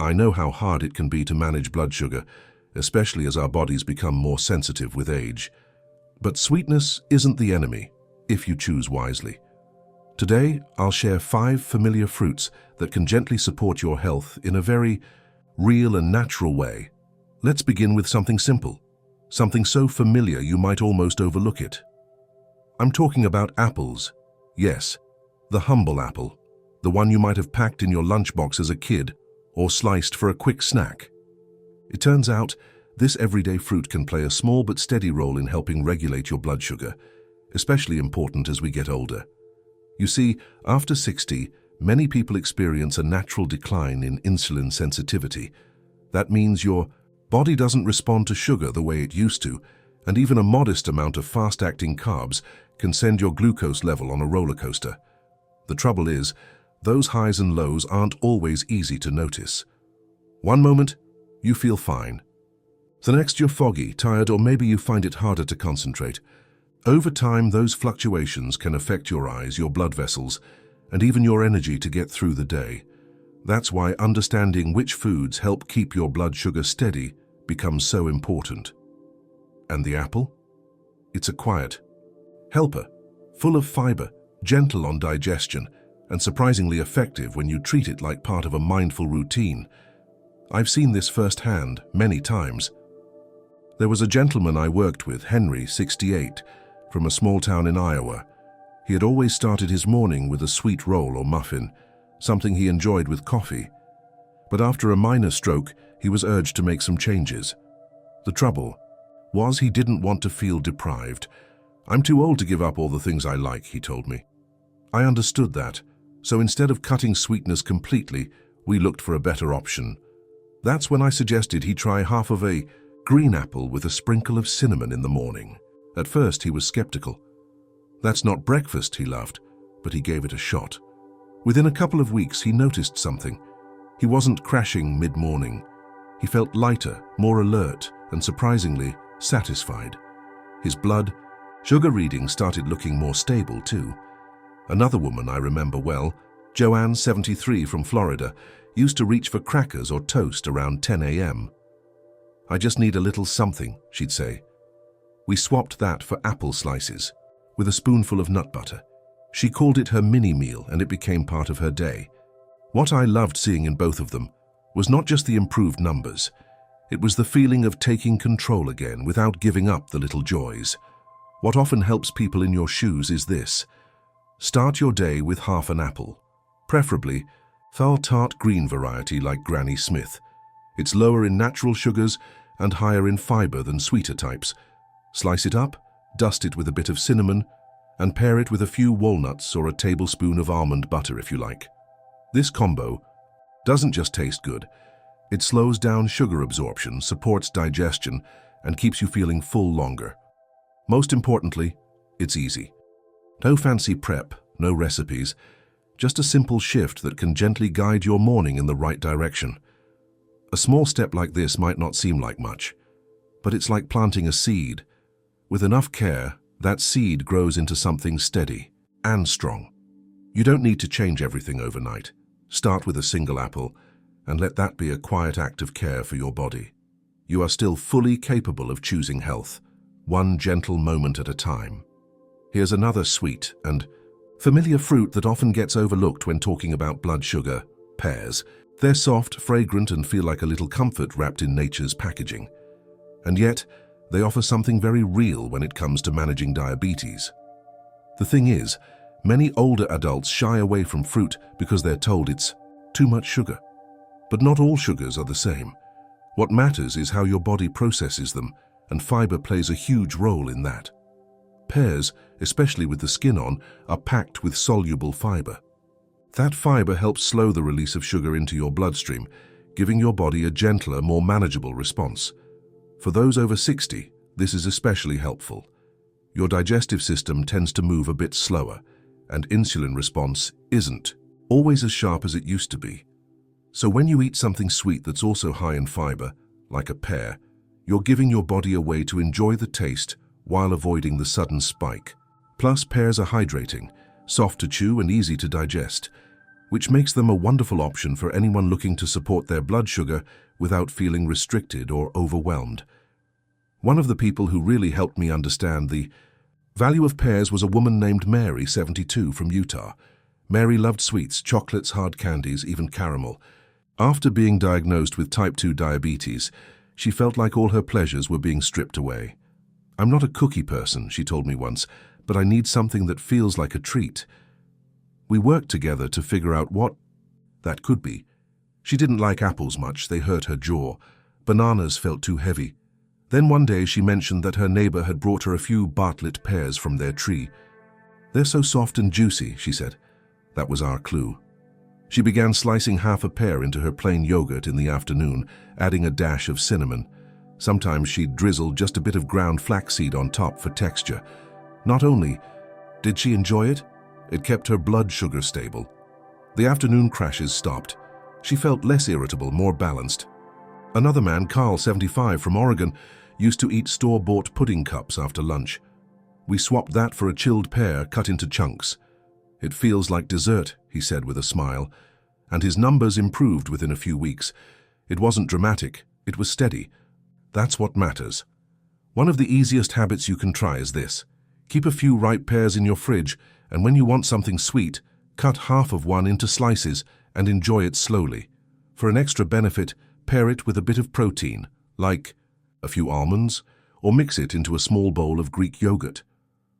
I know how hard it can be to manage blood sugar, especially as our bodies become more sensitive with age. But sweetness isn't the enemy, if you choose wisely. Today, I'll share 5 familiar fruits that can gently support your health in a very real and natural way. Let's begin with something simple, something so familiar you might almost overlook it. I'm talking about apples. Yes, the humble apple, the one you might have packed in your lunchbox as a kid or sliced for a quick snack. It turns out, this everyday fruit can play a small but steady role in helping regulate your blood sugar, especially important as we get older. You see, after 60, many people experience a natural decline in insulin sensitivity. That means your body doesn't respond to sugar the way it used to, and even a modest amount of fast-acting carbs can send your glucose level on a roller coaster. The trouble is, those highs and lows aren't always easy to notice. One moment, you feel fine. The next, you're foggy, tired, or maybe you find it harder to concentrate. Over time, those fluctuations can affect your eyes, your blood vessels, and even your energy to get through the day. That's why understanding which foods help keep your blood sugar steady becomes so important. And the apple? It's a quiet helper, full of fiber, gentle on digestion, and surprisingly effective when you treat it like part of a mindful routine. I've seen this firsthand many times. There was a gentleman I worked with, Henry, 68, from a small town in Iowa. He had always started his morning with a sweet roll or muffin, something he enjoyed with coffee. But after a minor stroke, he was urged to make some changes. The trouble was he didn't want to feel deprived. "I'm too old to give up all the things I like," he told me. I understood that, so instead of cutting sweetness completely, we looked for a better option. That's when I suggested he try half of a green apple with a sprinkle of cinnamon in the morning. At first, he was skeptical. "That's not breakfast," he laughed, but he gave it a shot. Within a couple of weeks, he noticed something. He wasn't crashing mid-morning. He felt lighter, more alert, and surprisingly satisfied. His blood sugar readings started looking more stable too. Another woman I remember well, Joanne, 73, from Florida, used to reach for crackers or toast around 10 a.m. "I just need a little something," she'd say. We swapped that for apple slices, with a spoonful of nut butter. She called it her mini-meal, and it became part of her day. What I loved seeing in both of them was not just the improved numbers. It was the feeling of taking control again without giving up the little joys. What often helps people in your shoes is this. Start your day with half an apple, preferably tart green variety like Granny Smith. It's lower in natural sugars and higher in fiber than sweeter types. Slice it up, dust it with a bit of cinnamon, and pair it with a few walnuts or a tablespoon of almond butter if you like. This combo doesn't just taste good. It slows down sugar absorption, supports digestion, and keeps you feeling full longer. Most importantly, it's easy. No fancy prep, no recipes, just a simple shift that can gently guide your morning in the right direction. A small step like this might not seem like much, but it's like planting a seed. With enough care, that seed grows into something steady and strong. You don't need to change everything overnight. Start with a single apple and let that be a quiet act of care for your body. You are still fully capable of choosing health, one gentle moment at a time. Here's another sweet and familiar fruit that often gets overlooked when talking about blood sugar: pears. They're soft, fragrant, and feel like a little comfort wrapped in nature's packaging. And yet, they offer something very real when it comes to managing diabetes. The thing is, many older adults shy away from fruit because they're told it's too much sugar. But not all sugars are the same. What matters is how your body processes them, and fiber plays a huge role in that. Pears, especially with the skin on, are packed with soluble fiber. That fiber helps slow the release of sugar into your bloodstream, giving your body a gentler, more manageable response. For those over 60, this is especially helpful. Your digestive system tends to move a bit slower, and insulin response isn't always as sharp as it used to be. So when you eat something sweet that's also high in fiber, like a pear, you're giving your body a way to enjoy the taste while avoiding the sudden spike. Plus, pears are hydrating, soft to chew and easy to digest, which makes them a wonderful option for anyone looking to support their blood sugar without feeling restricted or overwhelmed. One of the people who really helped me understand the value of pears was a woman named Mary, 72, from Utah. Mary loved sweets, chocolates, hard candies, even caramel. After being diagnosed with type 2 diabetes, she felt like all her pleasures were being stripped away. "I'm not a cookie person," she told me once, "but I need something that feels like a treat." We worked together to figure out what that could be. She didn't like apples much, they hurt her jaw. Bananas felt too heavy. Then one day she mentioned that her neighbor had brought her a few Bartlett pears from their tree. "They're so soft and juicy," she said. That was our clue. She began slicing half a pear into her plain yogurt in the afternoon, adding a dash of cinnamon. Sometimes she'd drizzle just a bit of ground flaxseed on top for texture. Not only did she enjoy it, it kept her blood sugar stable. The afternoon crashes stopped. She felt less irritable, more balanced. Another man, Carl, 75, from Oregon, used to eat store-bought pudding cups after lunch. We swapped that for a chilled pear cut into chunks. "It feels like dessert," he said with a smile, and his numbers improved within a few weeks. It wasn't dramatic, it was steady. That's what matters. One of the easiest habits you can try is this. Keep a few ripe pears in your fridge, and when you want something sweet, cut half of one into slices and enjoy it slowly. For an extra benefit, pair it with a bit of protein, like a few almonds, or mix it into a small bowl of Greek yogurt.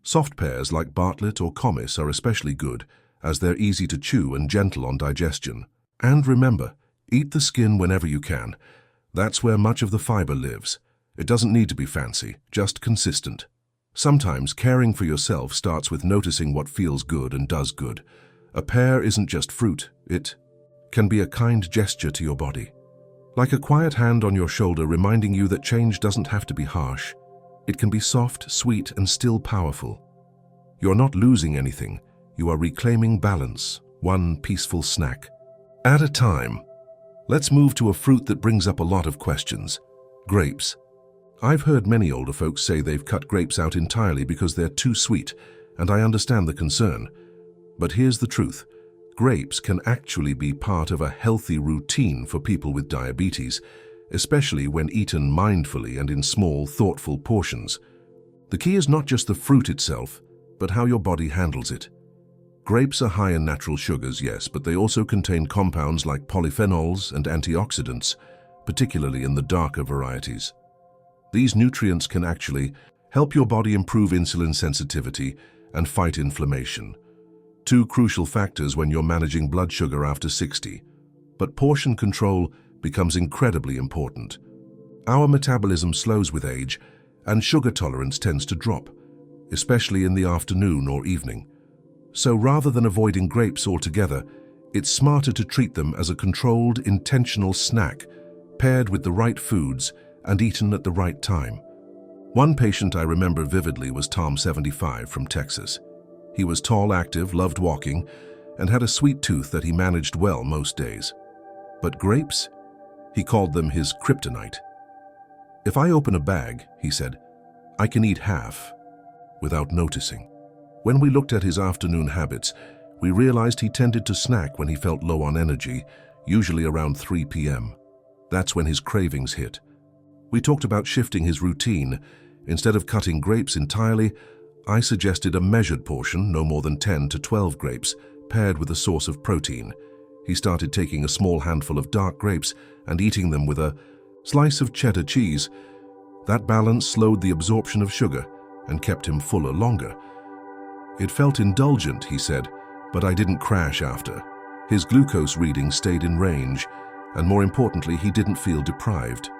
Soft pears like Bartlett or Comis are especially good, as they're easy to chew and gentle on digestion. And remember, eat the skin whenever you can. That's where much of the fiber lives. It doesn't need to be fancy, just consistent. Sometimes caring for yourself starts with noticing what feels good and does good. A pear isn't just fruit, it can be a kind gesture to your body. Like a quiet hand on your shoulder reminding you that change doesn't have to be harsh. It can be soft, sweet, and still powerful. You're not losing anything. You are reclaiming balance, one peaceful snack at a time. Let's move to a fruit that brings up a lot of questions: grapes. I've heard many older folks say they've cut grapes out entirely because they're too sweet, and I understand the concern. But here's the truth. Grapes can actually be part of a healthy routine for people with diabetes, especially when eaten mindfully and in small, thoughtful portions. The key is not just the fruit itself, but how your body handles it. Grapes are high in natural sugars, yes, but they also contain compounds like polyphenols and antioxidants, particularly in the darker varieties. These nutrients can actually help your body improve insulin sensitivity and fight inflammation. Two crucial factors when you're managing blood sugar after 60. But portion control becomes incredibly important. Our metabolism slows with age, and sugar tolerance tends to drop, especially in the afternoon or evening. So rather than avoiding grapes altogether, it's smarter to treat them as a controlled, intentional snack, paired with the right foods and eaten at the right time. One patient I remember vividly was Tom, 75, from Texas. He was tall, active, loved walking, and had a sweet tooth that he managed well most days. But grapes? He called them his kryptonite. "If I open a bag," he said, "I can eat half without noticing." When we looked at his afternoon habits, we realized he tended to snack when he felt low on energy, usually around 3 p.m. That's when his cravings hit. We talked about shifting his routine. Instead of cutting grapes entirely, I suggested a measured portion, no more than 10 to 12 grapes, paired with a source of protein. He started taking a small handful of dark grapes and eating them with a slice of cheddar cheese. That balance slowed the absorption of sugar and kept him fuller longer. "It felt indulgent," he said, "but I didn't crash after." His glucose reading stayed in range, and more importantly, he didn't feel deprived.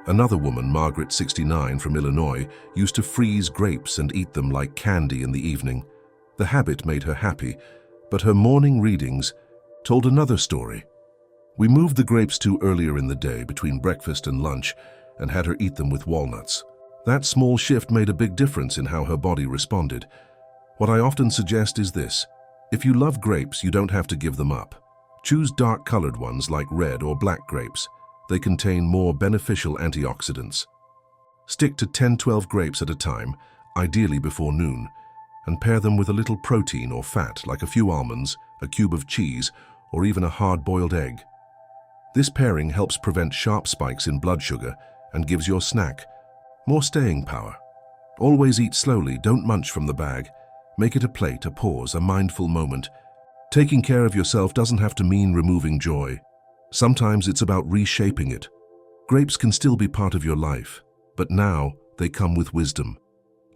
Another woman, Margaret, 69, from Illinois, used to freeze grapes and eat them like candy in the evening. The habit made her happy, but her morning readings told another story. We moved the grapes to earlier in the day, between breakfast and lunch, and had her eat them with walnuts. That small shift made a big difference in how her body responded. What I often suggest is this: if you love grapes, you don't have to give them up. Choose dark-colored ones like red or black grapes. They contain more beneficial antioxidants. Stick to 10-12 grapes at a time, ideally before noon, and pair them with a little protein or fat like a few almonds, a cube of cheese, or even a hard-boiled egg. This pairing helps prevent sharp spikes in blood sugar and gives your snack more staying power. Always eat slowly, don't munch from the bag. Make it a plate, a pause, a mindful moment. Taking care of yourself doesn't have to mean removing joy. Sometimes it's about reshaping it. Grapes can still be part of your life, but now they come with wisdom.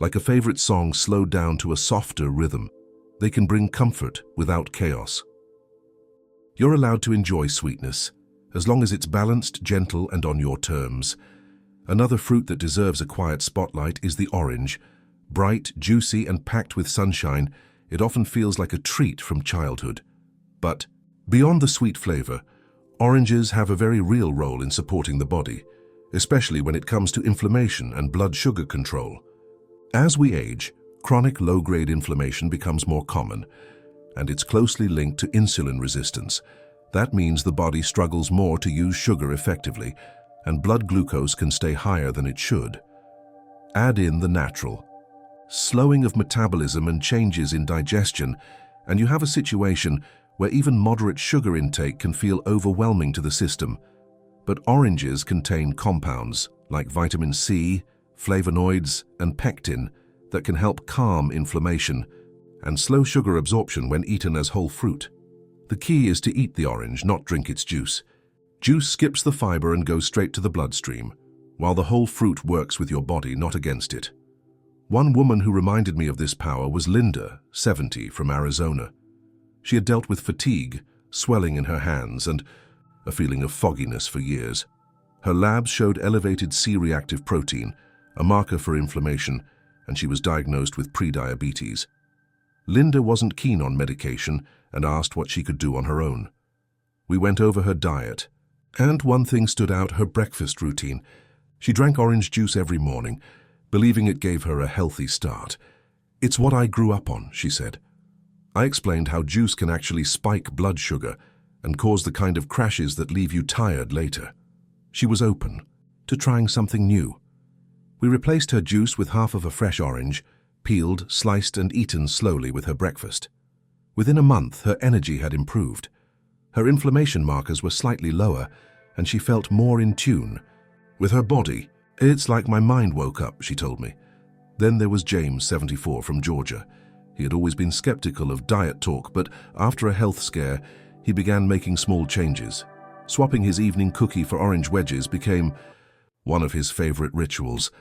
Like a favorite song slowed down to a softer rhythm, they can bring comfort without chaos. You're allowed to enjoy sweetness, as long as it's balanced, gentle, and on your terms. Another fruit that deserves a quiet spotlight is the orange. Bright, juicy, and packed with sunshine, it often feels like a treat from childhood. But beyond the sweet flavor, oranges have a very real role in supporting the body, especially when it comes to inflammation and blood sugar control. As we age, chronic low-grade inflammation becomes more common, and it's closely linked to insulin resistance. That means the body struggles more to use sugar effectively, and blood glucose can stay higher than it should. Add in the natural slowing of metabolism and changes in digestion, and you have a situation where even moderate sugar intake can feel overwhelming to the system. But oranges contain compounds like vitamin C, flavonoids, and pectin that can help calm inflammation and slow sugar absorption when eaten as whole fruit. The key is to eat the orange, not drink its juice. Juice skips the fiber and goes straight to the bloodstream, while the whole fruit works with your body, not against it. One woman who reminded me of this power was Linda, 70, from Arizona. She had dealt with fatigue, swelling in her hands, and a feeling of fogginess for years. Her labs showed elevated C-reactive protein, a marker for inflammation, and she was diagnosed with prediabetes. Linda wasn't keen on medication and asked what she could do on her own. We went over her diet, and one thing stood out: her breakfast routine. She drank orange juice every morning, believing it gave her a healthy start. "It's what I grew up on," she said. I explained how juice can actually spike blood sugar and cause the kind of crashes that leave you tired later. She was open to trying something new. We replaced her juice with half of a fresh orange, peeled, sliced, and eaten slowly with her breakfast. Within a month, her energy had improved. Her inflammation markers were slightly lower, and she felt more in tune with her body. "It's like my mind woke up," she told me. Then there was James, 74, from Georgia. He had always been skeptical of diet talk, but after a health scare, he began making small changes. Swapping his evening cookie for orange wedges became one of his favorite rituals.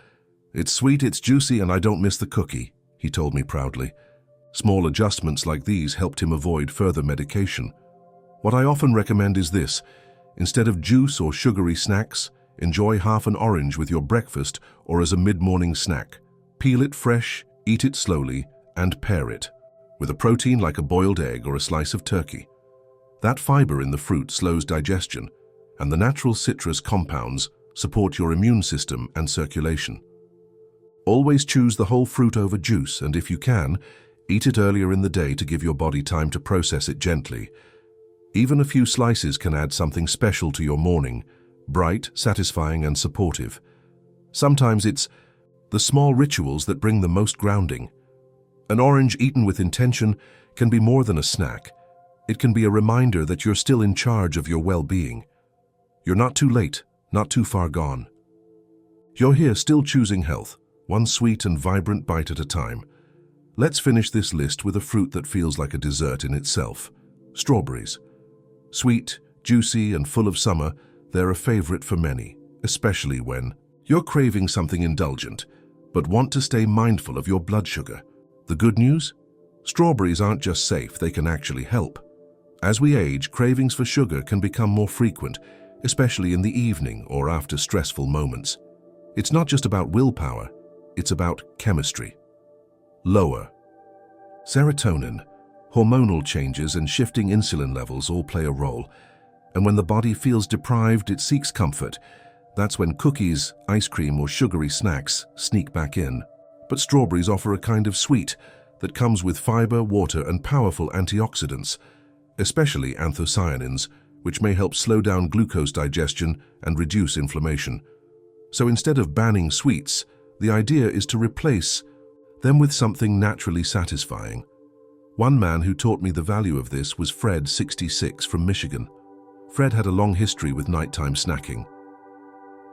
"It's sweet, it's juicy, and I don't miss the cookie," he told me proudly. Small adjustments like these helped him avoid further medication. What I often recommend is this: instead of juice or sugary snacks, enjoy half an orange with your breakfast or as a mid-morning snack. Peel it fresh, eat it slowly, and pair it with a protein like a boiled egg or a slice of turkey. That fiber in the fruit slows digestion, and the natural citrus compounds support your immune system and circulation. Always choose the whole fruit over juice, and if you can, eat it earlier in the day to give your body time to process it gently. Even a few slices can add something special to your morning, bright, satisfying, and supportive. Sometimes it's the small rituals that bring the most grounding. An orange eaten with intention can be more than a snack. It can be a reminder that you're still in charge of your well-being. You're not too late, not too far gone. You're here still choosing health, one sweet and vibrant bite at a time. Let's finish this list with a fruit that feels like a dessert in itself: strawberries. Sweet, juicy, and full of summer, they're a favorite for many, especially when you're craving something indulgent, but want to stay mindful of your blood sugar. The good news? Strawberries aren't just safe, they can actually help. As we age, cravings for sugar can become more frequent, especially in the evening or after stressful moments. It's not just about willpower, it's about chemistry. Lower serotonin, hormonal changes, and shifting insulin levels all play a role. And when the body feels deprived, it seeks comfort. That's when cookies, ice cream, or sugary snacks sneak back in. But strawberries offer a kind of sweet that comes with fiber, water, and powerful antioxidants, especially anthocyanins, which may help slow down glucose digestion and reduce inflammation. So instead of banning sweets, the idea is to replace them with something naturally satisfying. One man who taught me the value of this was Fred, 66, from Michigan. Fred had a long history with nighttime snacking.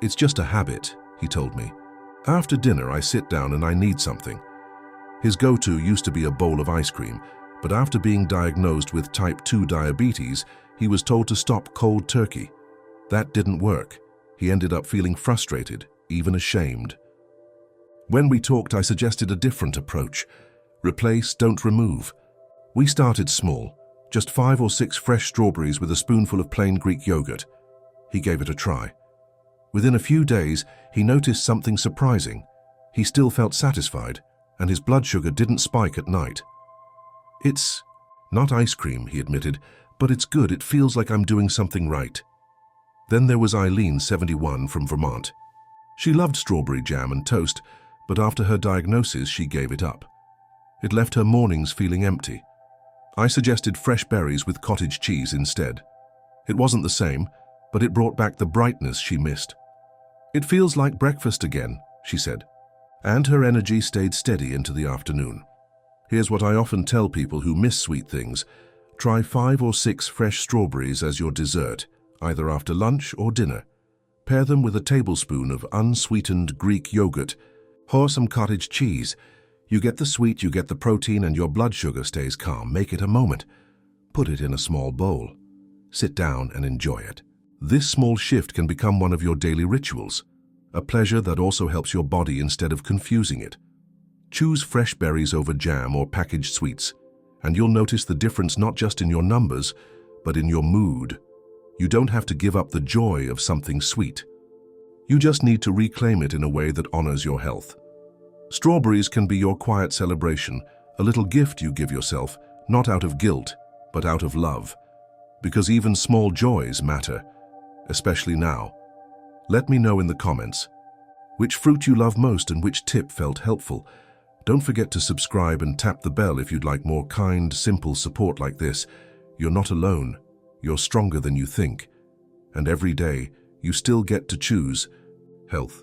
"It's just a habit," he told me. "After dinner, I sit down and I need something." His go-to used to be a bowl of ice cream, but after being diagnosed with type 2 diabetes, he was told to stop cold turkey. That didn't work. He ended up feeling frustrated, even ashamed. When we talked, I suggested a different approach. Replace, don't remove. We started small, just 5 or 6 fresh strawberries with a spoonful of plain Greek yogurt. He gave it a try. Within a few days, he noticed something surprising. He still felt satisfied, and his blood sugar didn't spike at night. "It's not ice cream," he admitted, "but it's good. It feels like I'm doing something right." Then there was Eileen, 71, from Vermont. She loved strawberry jam and toast, but after her diagnosis, she gave it up. It left her mornings feeling empty. I suggested fresh berries with cottage cheese instead. It wasn't the same, but it brought back the brightness she missed. "It feels like breakfast again," she said, and her energy stayed steady into the afternoon. Here's what I often tell people who miss sweet things. Try 5 or 6 fresh strawberries as your dessert, either after lunch or dinner. Pair them with a tablespoon of unsweetened Greek yogurt or some cottage cheese. You get the sweet, you get the protein, and your blood sugar stays calm. Make it a moment. Put it in a small bowl. Sit down and enjoy it. This small shift can become one of your daily rituals, a pleasure that also helps your body instead of confusing it. Choose fresh berries over jam or packaged sweets, and you'll notice the difference not just in your numbers, but in your mood. You don't have to give up the joy of something sweet. You just need to reclaim it in a way that honors your health. Strawberries can be your quiet celebration, a little gift you give yourself, not out of guilt, but out of love. Because even small joys matter, especially now. Let me know in the comments which fruit you love most and which tip felt helpful. Don't forget to subscribe and tap the bell if you'd like more kind, simple support like this. You're not alone. You're stronger than you think. And every day, you still get to choose health.